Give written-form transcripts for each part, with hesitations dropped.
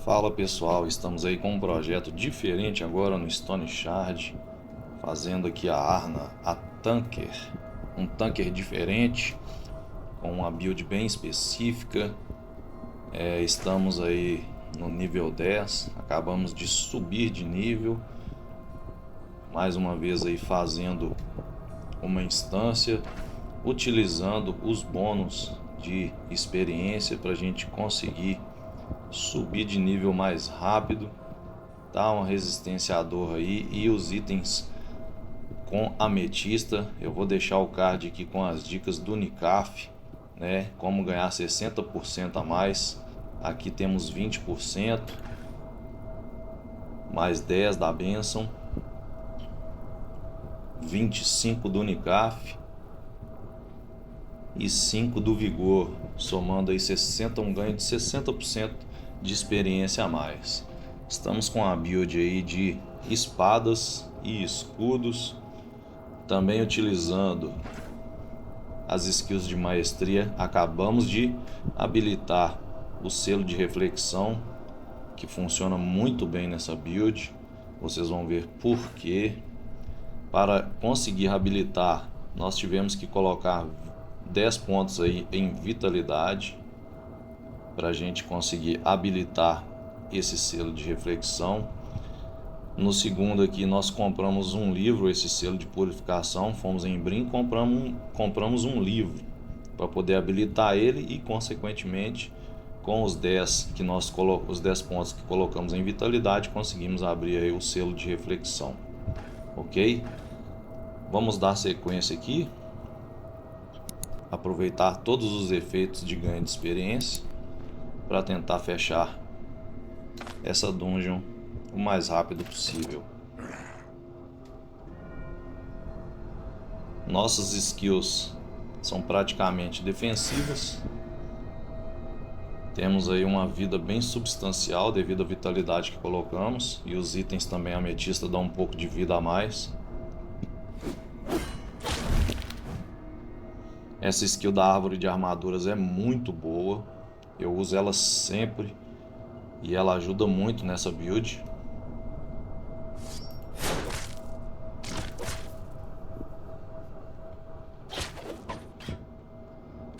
Fala pessoal, estamos aí com um projeto diferente agora no Stone Shard, fazendo aqui a Arna, a Tanker, um tanker diferente, com uma build bem específica. Estamos aí no nível 10, acabamos de subir de nível, mais uma vez aí fazendo uma instância, utilizando os bônus de experiência para a gente conseguir subir de nível mais rápido, tá? Uma resistência à dor aí, e os itens com ametista. Eu vou deixar o card aqui com as dicas do Nicaf, né? Como ganhar 60% a mais. Aqui temos 20%, mais 10 da bênção, 25 do Nicaf e 5 do vigor, somando aí 60, um ganho de 60% de experiência a mais. Estamos com a build aí de espadas e escudos, também utilizando as skills de maestria. Acabamos de habilitar o selo de reflexão, que funciona muito bem nessa build. Vocês vão ver por quê. Para conseguir habilitar, nós tivemos que colocar 10 pontos aí em vitalidade para a gente conseguir habilitar esse selo de reflexão. No segundo aqui nós compramos um livro, esse selo de purificação, fomos em Brim, compramos um livro para poder habilitar ele, e consequentemente com os 10 pontos que colocamos em vitalidade, conseguimos abrir aí o selo de reflexão. OK? Vamos dar sequência aqui, aproveitar todos os efeitos de ganho de experiência para tentar fechar essa dungeon o mais rápido possível. Nossas skills são praticamente defensivas. Temos aí uma vida bem substancial devido à vitalidade que colocamos, e os itens também ametista dão um pouco de vida a mais. Essa skill da árvore de armaduras é muito boa, eu uso ela sempre e ela ajuda muito nessa build.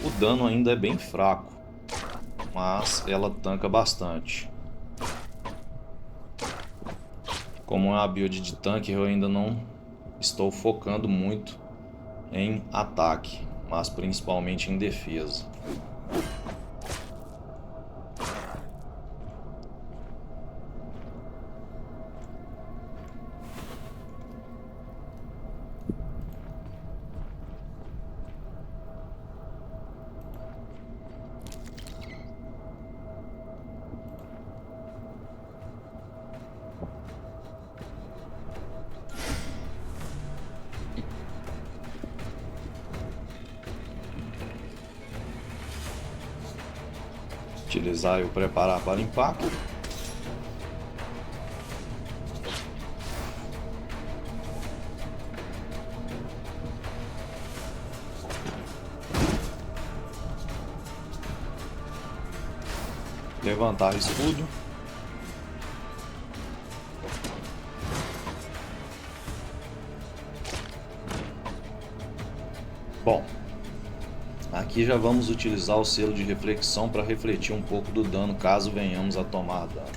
O dano ainda é bem fraco, mas ela tanca bastante. Como é uma build de tanque, eu ainda não estou focando muito em ataque, mas principalmente em defesa. Utilizar e o preparar para impacto. Levantar escudo. Bom, aqui já vamos utilizar o selo de reflexão para refletir um pouco do dano caso venhamos a tomar dano.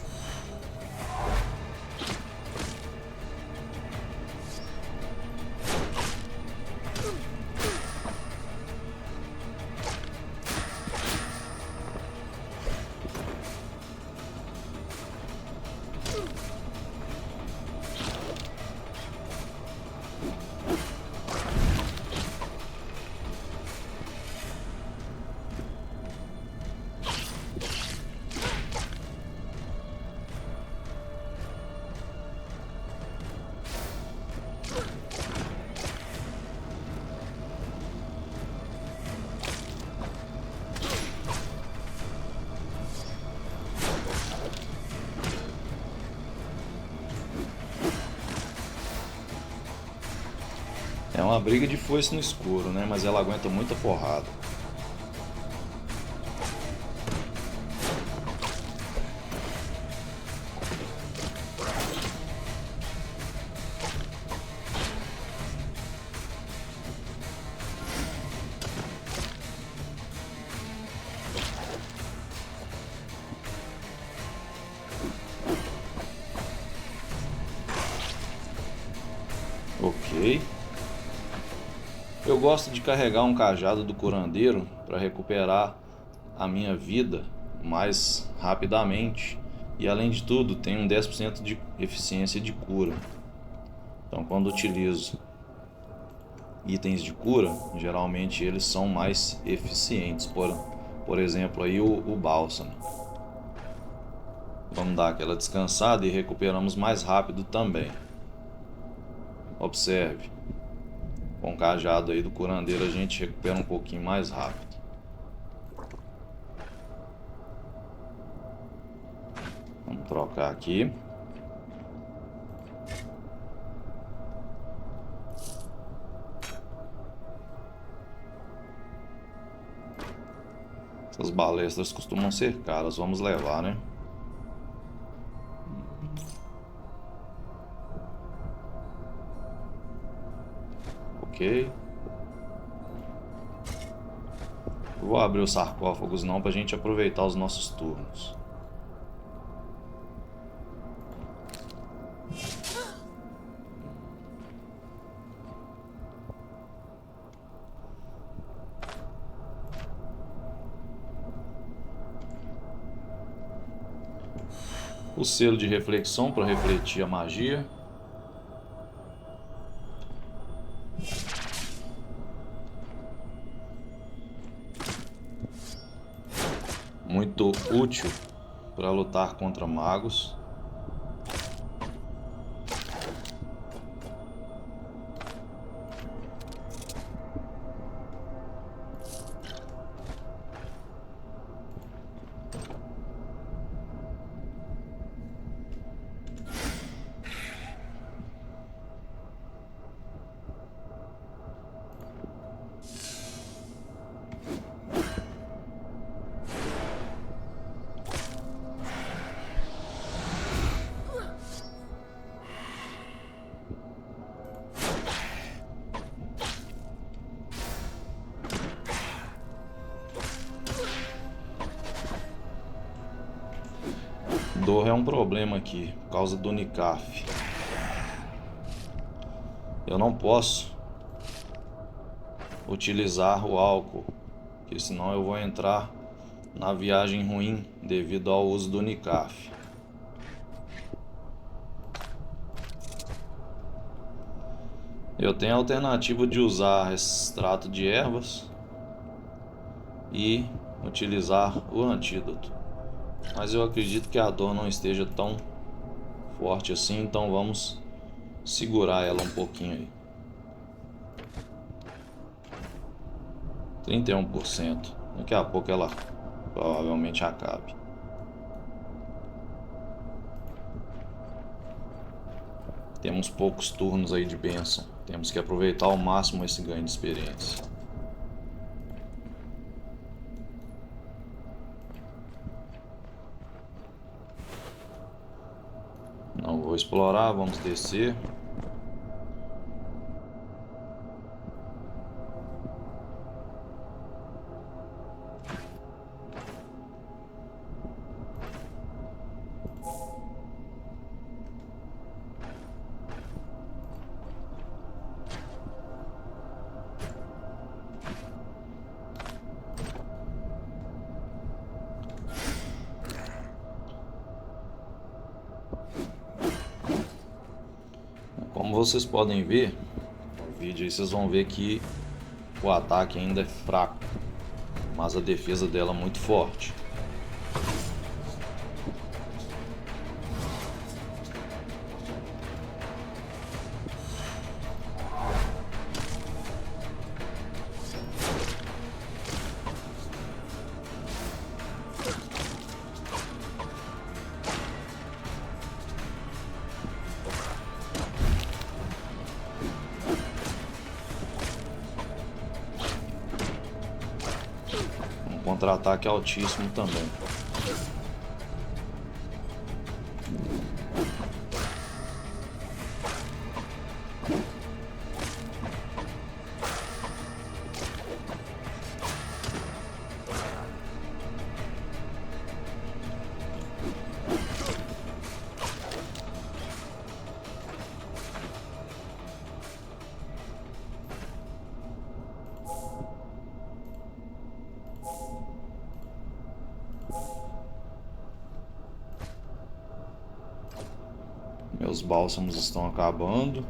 É uma briga de foice no escuro, né? Mas ela aguenta muita porrada. gosto de carregar um cajado do curandeiro para recuperar a minha vida mais rapidamente. E além de tudo, tem um 10% de eficiência de cura. Então, quando utilizo itens de cura, geralmente eles são mais eficientes. Por exemplo, aí o bálsamo. Vamos dar aquela descansada e recuperamos mais rápido também. Observe. Com o cajado aí do curandeiro a gente recupera um pouquinho mais rápido. Vamos trocar aqui. Essas balestras costumam ser caras, vamos levar, né? Ok. Vou abrir os sarcófagos não, pra gente aproveitar os nossos turnos. O selo de reflexão para refletir a magia. Muito útil para lutar contra magos. Dor é um problema aqui, por causa do Nicaf. Eu não posso utilizar o álcool, porque senão eu vou entrar na viagem ruim devido ao uso do Nicaf. Eu tenho a alternativa de usar extrato de ervas e utilizar o antídoto. Mas eu acredito que a dor não esteja tão forte assim, então vamos segurar ela um pouquinho aí. 31%. Daqui a pouco ela provavelmente acabe. Temos poucos turnos aí de bênção. Temos que aproveitar ao máximo esse ganho de experiência. Não vou explorar, vamos descer. Como vocês podem ver no vídeo aí, vocês vão ver que o ataque ainda é fraco, mas a defesa dela é muito forte. Contra-ataque altíssimo também. Os bálsamos estão acabando.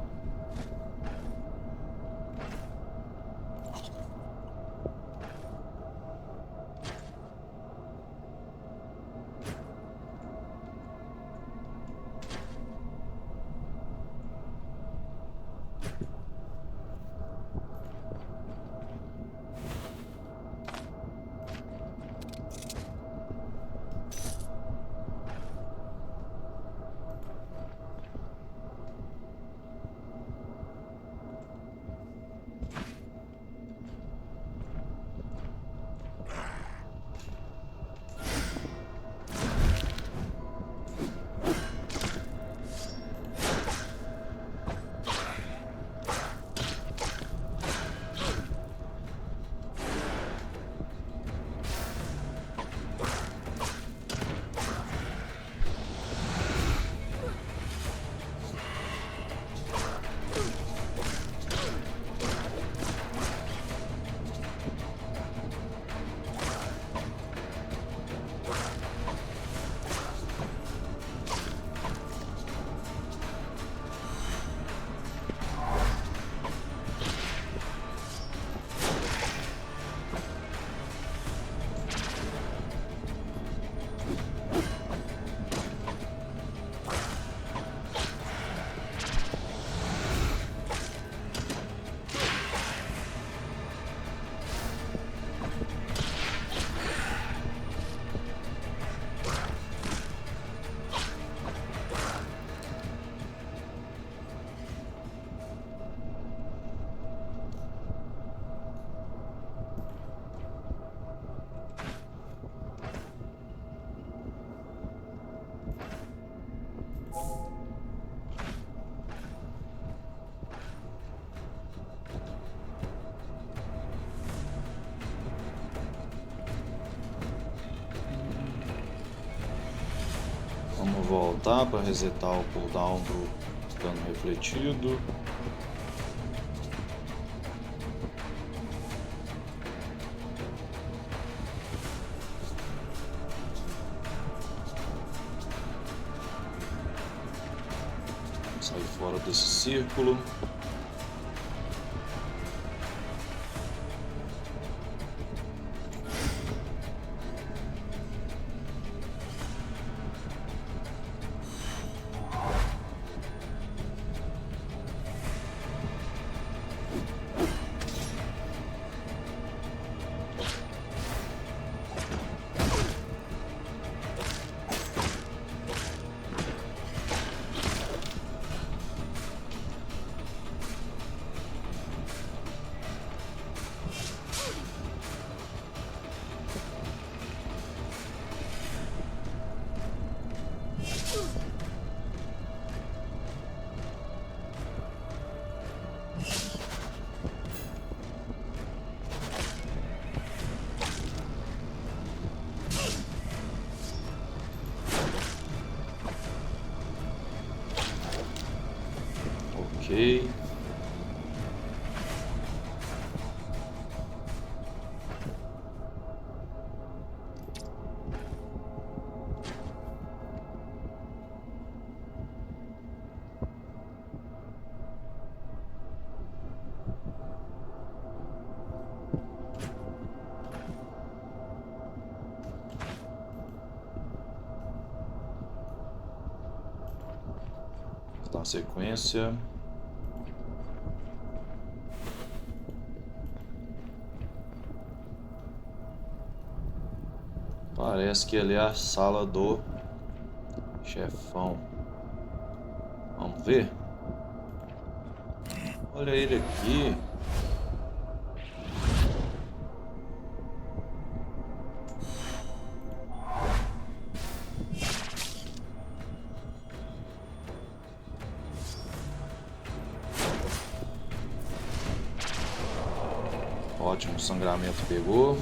Vamos voltar para resetar o cooldown do dano refletido. Sai fora desse círculo. Ok. Na sequência, parece que ali é a sala do chefão. Vamos ver? Olha ele aqui. Ótimo, o sangramento pegou.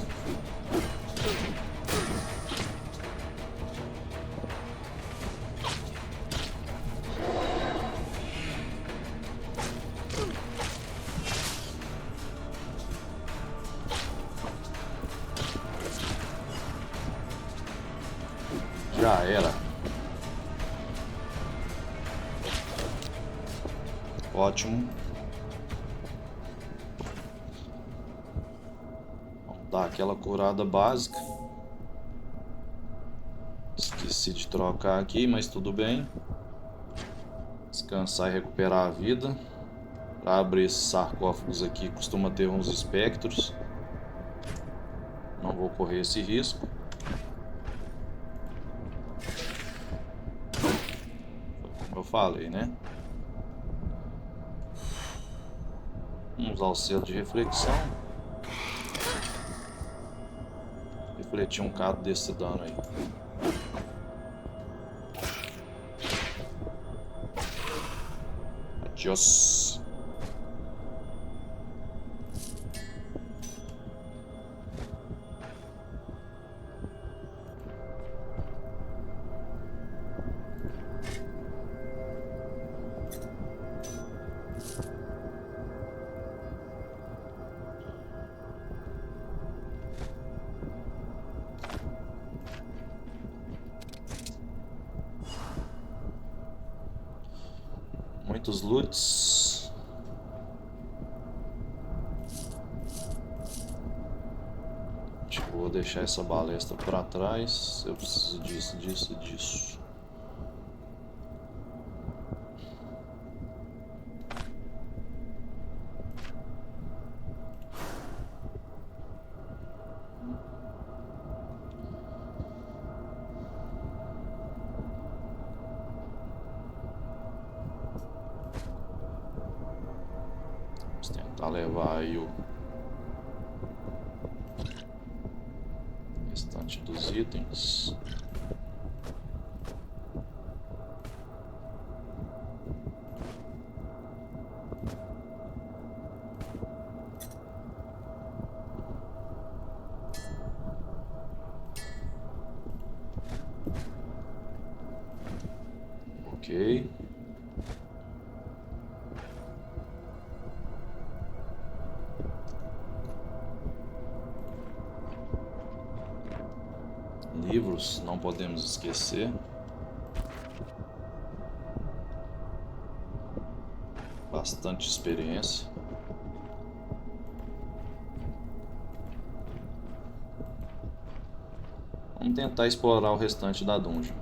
Já era. Ótimo. Vamos dar aquela curada básica. Esqueci de trocar aqui, mas tudo bem. Descansar e recuperar a vida. Para abrir esses sarcófagos aqui costuma ter uns espectros. Não vou correr esse risco. Como eu falei, né? Vamos usar o selo de reflexão. Refletir um bocado desse dano aí. Adiós. Muitos loots. Acho que vou deixar essa balestra para trás. Eu preciso disso. Vamos tentar levar aí o restante dos itens. Ok. Livros, não podemos esquecer. Bastante experiência. Vamos tentar explorar o restante da dungeon.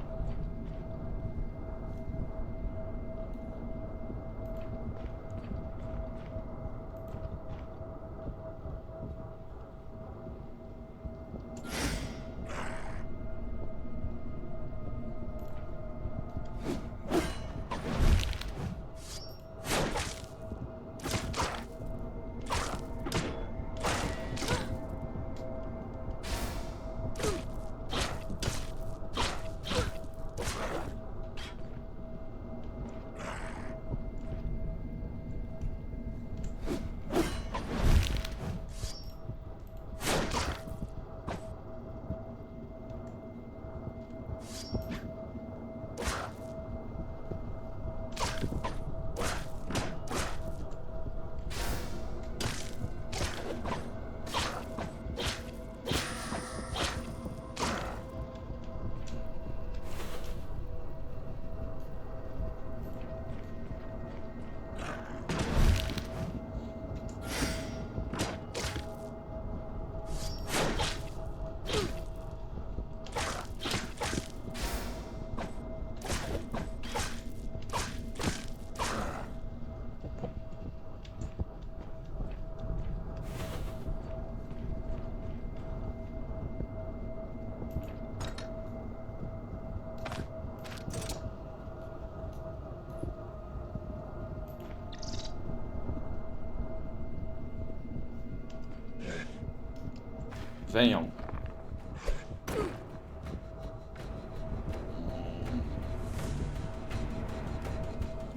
Venham.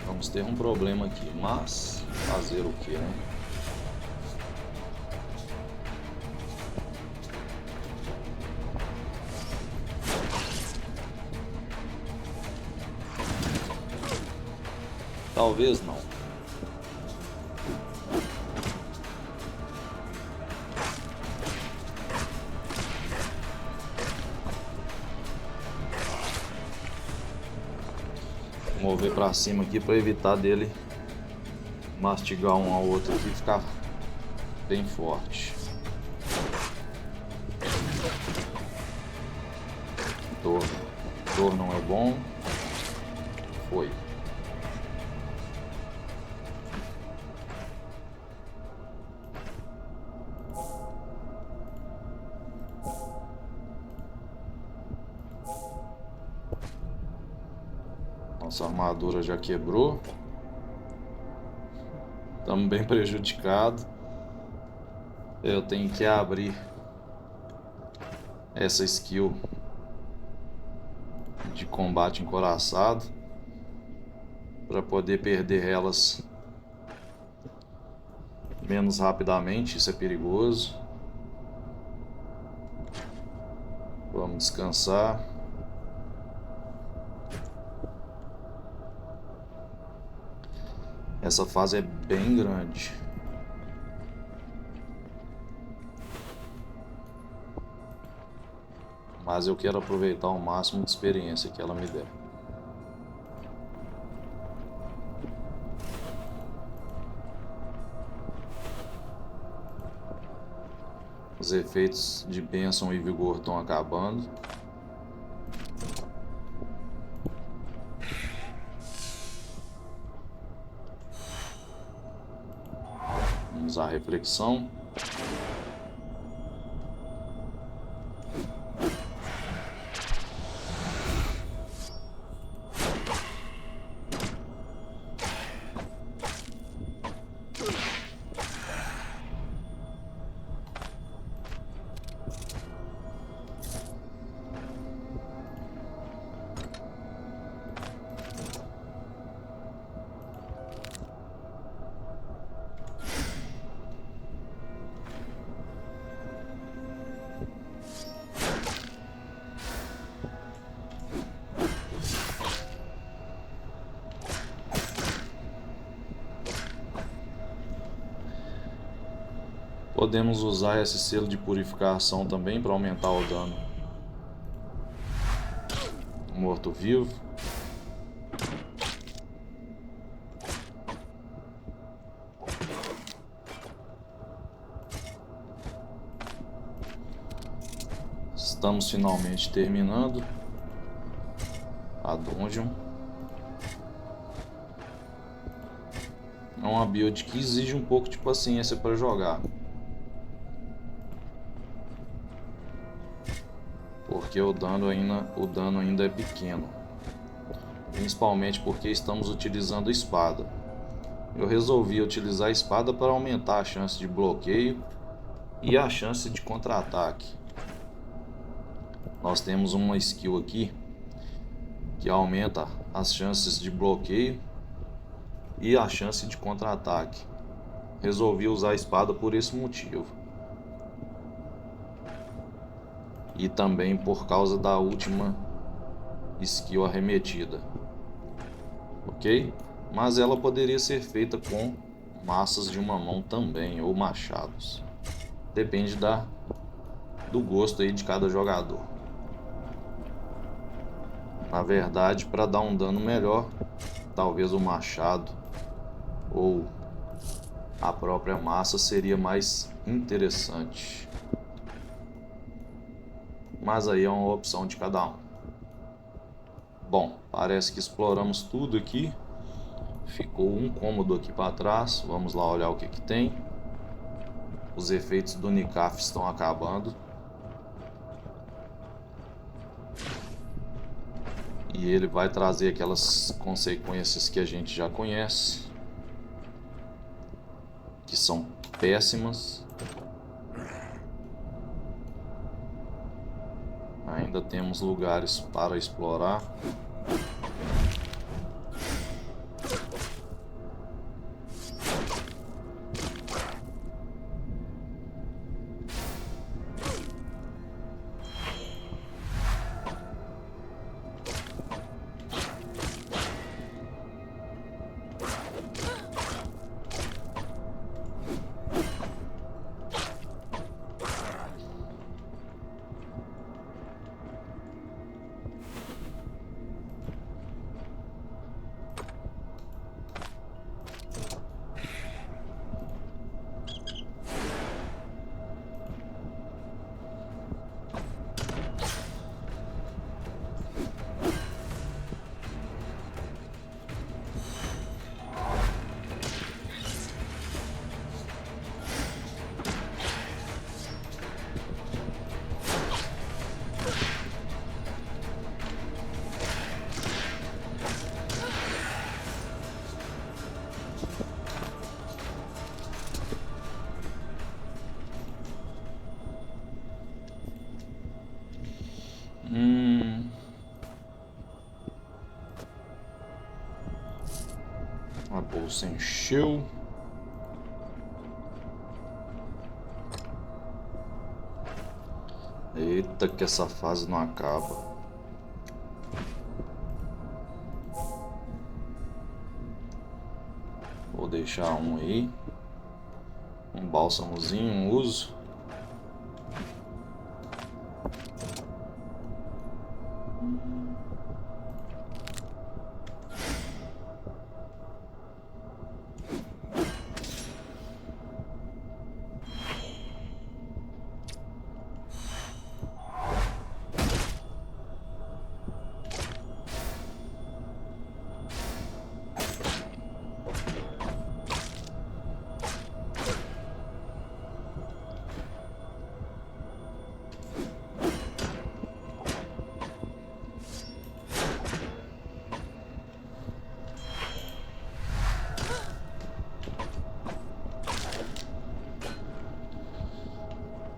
Vamos ter um problema aqui, mas fazer o que, né? Talvez não. Vou mover pra cima aqui para evitar dele mastigar um ao outro aqui e ficar bem forte. Dor não é bom. Foi. Nossa armadura já quebrou. Estamos bem prejudicados. Eu tenho que abrir essa skill de combate encouraçado para poder perder elas menos rapidamente. Isso é perigoso. Vamos descansar. Essa fase é bem grande. Mas eu quero aproveitar o máximo de experiência que ela me der. Os efeitos de bênção e vigor estão acabando. Vamos à reflexão. Podemos usar esse selo de purificação também para aumentar o dano morto-vivo. Estamos finalmente terminando a dungeon. É uma build que exige um pouco de paciência para jogar, porque o dano ainda é pequeno, principalmente porque estamos utilizando espada. Eu resolvi utilizar a espada para aumentar a chance de bloqueio e a chance de contra-ataque. Nós temos uma skill aqui que aumenta as chances de bloqueio e a chance de contra-ataque. Resolvi usar a espada por esse motivo. E também por causa da última skill arremetida. Ok? Mas ela poderia ser feita com massas de uma mão também, ou machados. Depende do gosto aí de cada jogador. Na verdade, para dar um dano melhor, talvez o machado ou a própria massa seria mais interessante. Mas aí é uma opção de cada um. Bom, parece que exploramos tudo aqui. Ficou um cômodo aqui para trás. Vamos lá olhar o que tem. Os efeitos do Nikaf estão acabando. E ele vai trazer aquelas consequências que a gente já conhece, que são péssimas. Ainda temos lugares para explorar. recurso encheu. Eita, que essa fase não acaba. Vou deixar um aí. Um bálsamozinho, um uso.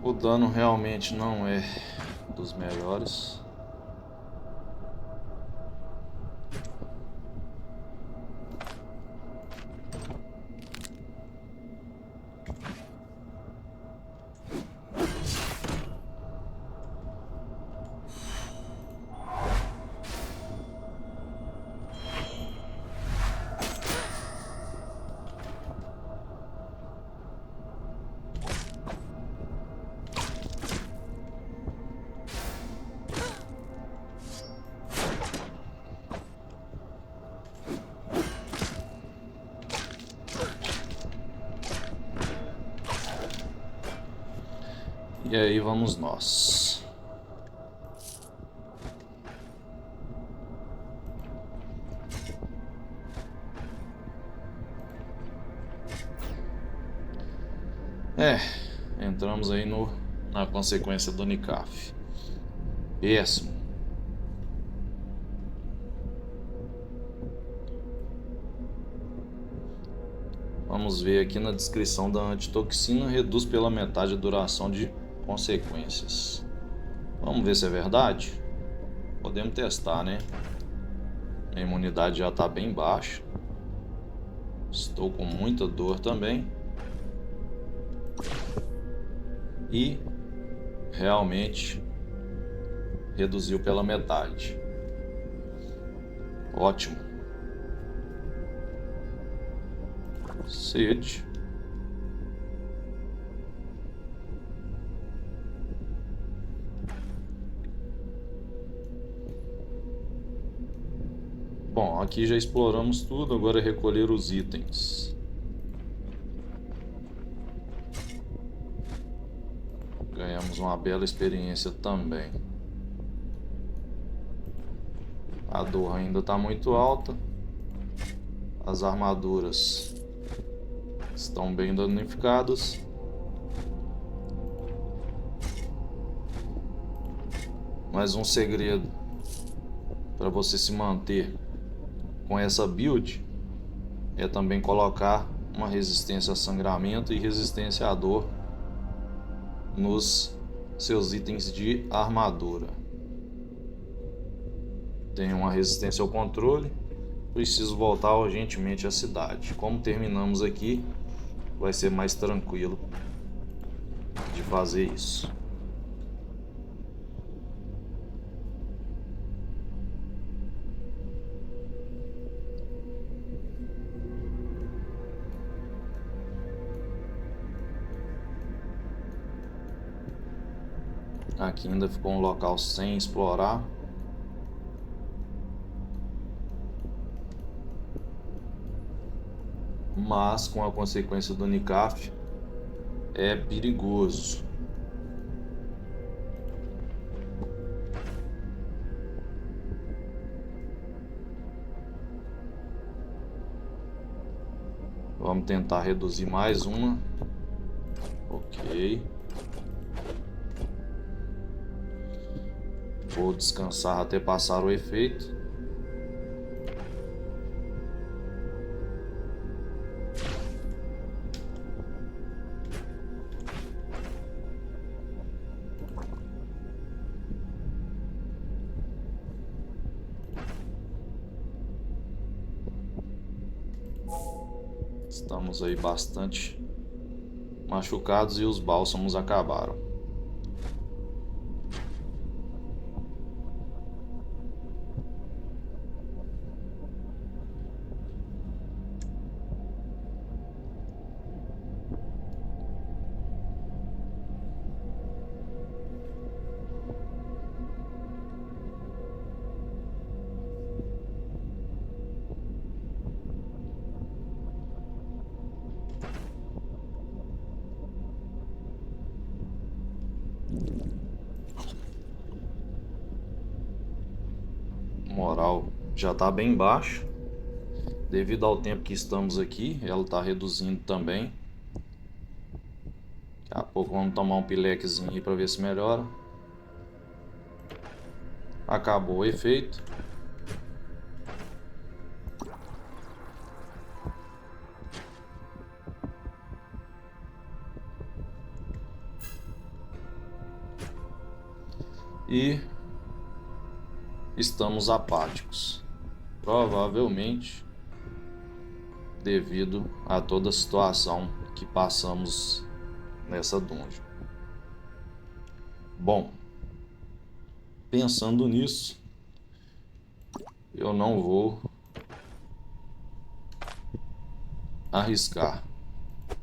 O dano realmente não é dos melhores. E aí vamos nós. Entramos aí na consequência do Nicaf. Péssimo. Vamos ver aqui na descrição da antitoxina, reduz pela metade a duração de consequências. Vamos ver se é verdade? Podemos testar, né? Minha imunidade já está bem baixa. Estou com muita dor também. E realmente reduziu pela metade. Ótimo. Sede. Bom, aqui já exploramos tudo, agora é recolher os itens. Ganhamos uma bela experiência também. A dor ainda está muito alta. As armaduras estão bem danificadas. Mas um segredo para você se manter com essa build é também colocar uma resistência a sangramento e resistência à dor nos seus itens de armadura. Tenho uma resistência ao controle. Preciso voltar urgentemente à cidade. Como terminamos aqui, vai ser mais tranquilo de fazer isso. Aqui ainda ficou um local sem explorar. Mas com a consequência do Nicaf é perigoso. Vamos tentar reduzir mais uma. Ok. Vou descansar até passar o efeito. Estamos aí bastante machucados e os bálsamos acabaram. Moral já está bem baixo devido ao tempo que estamos aqui. Ela está reduzindo também. Daqui a pouco vamos tomar um pilequezinho aí para ver se melhora. Acabou o efeito. E estamos apáticos, provavelmente devido a toda a situação que passamos nessa dungeon. Bom, pensando nisso, eu não vou arriscar.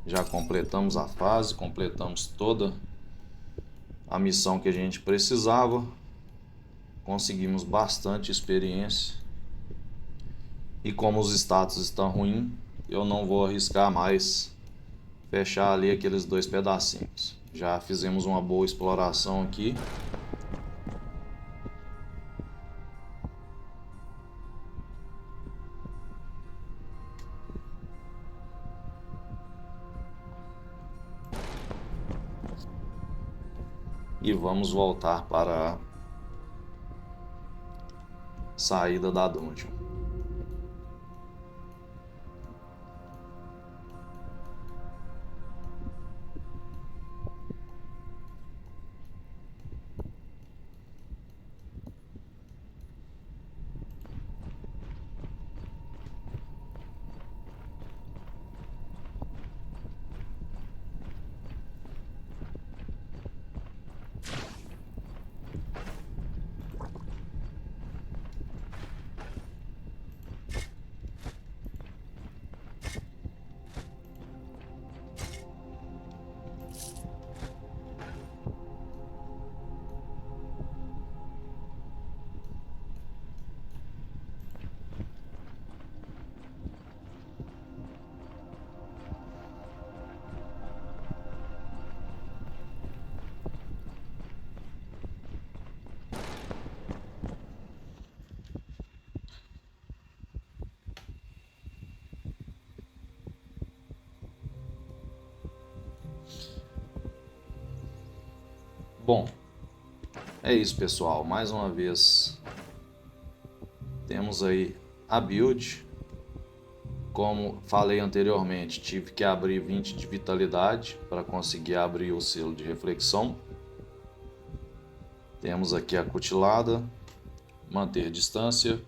Já completamos a fase, completamos toda a missão que a gente precisava, conseguimos bastante experiência e como os status estão ruins, eu não vou arriscar mais fechar ali aqueles 2 pedacinhos. Já fizemos uma boa exploração aqui. E vamos voltar para a saída da dungeon. Bom, é isso, pessoal. Mais uma vez temos aí a build. Como falei anteriormente, tive que abrir 20 de vitalidade para conseguir abrir o selo de reflexão. Temos aqui a cutilada, manter distância.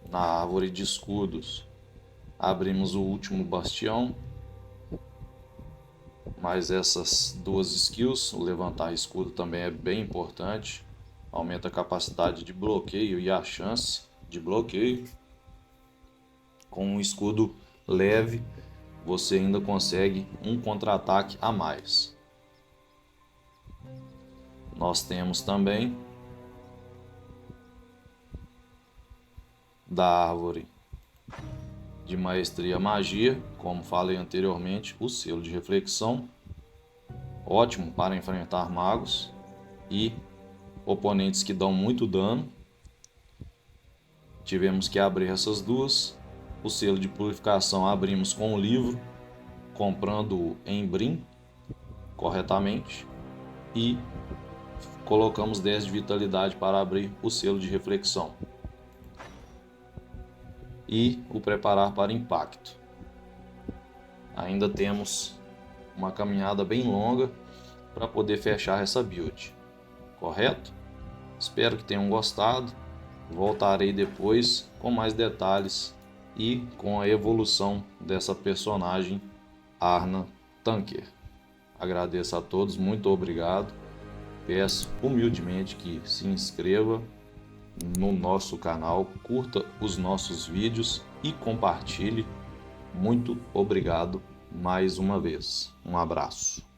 Na árvore de escudos abrimos o último bastião. Mas essas 2 skills, o levantar escudo também é bem importante. Aumenta a capacidade de bloqueio e a chance de bloqueio. Com um escudo leve, você ainda consegue um contra-ataque a mais. Nós temos também da árvore de maestria magia, como falei anteriormente, o selo de reflexão, ótimo para enfrentar magos e oponentes que dão muito dano. Tivemos que abrir essas 2. O selo de purificação abrimos com o livro, comprando em Brim corretamente, e colocamos 10 de vitalidade para abrir o selo de reflexão. E o preparar para impacto. Ainda temos uma caminhada bem longa para poder fechar essa build, correto? Espero que tenham gostado. Voltarei depois com mais detalhes e com a evolução dessa personagem Arna Tanker. Agradeço a todos, muito obrigado. Peço humildemente que se inscreva no nosso canal, curta os nossos vídeos e compartilhe. Muito obrigado mais uma vez. Um abraço.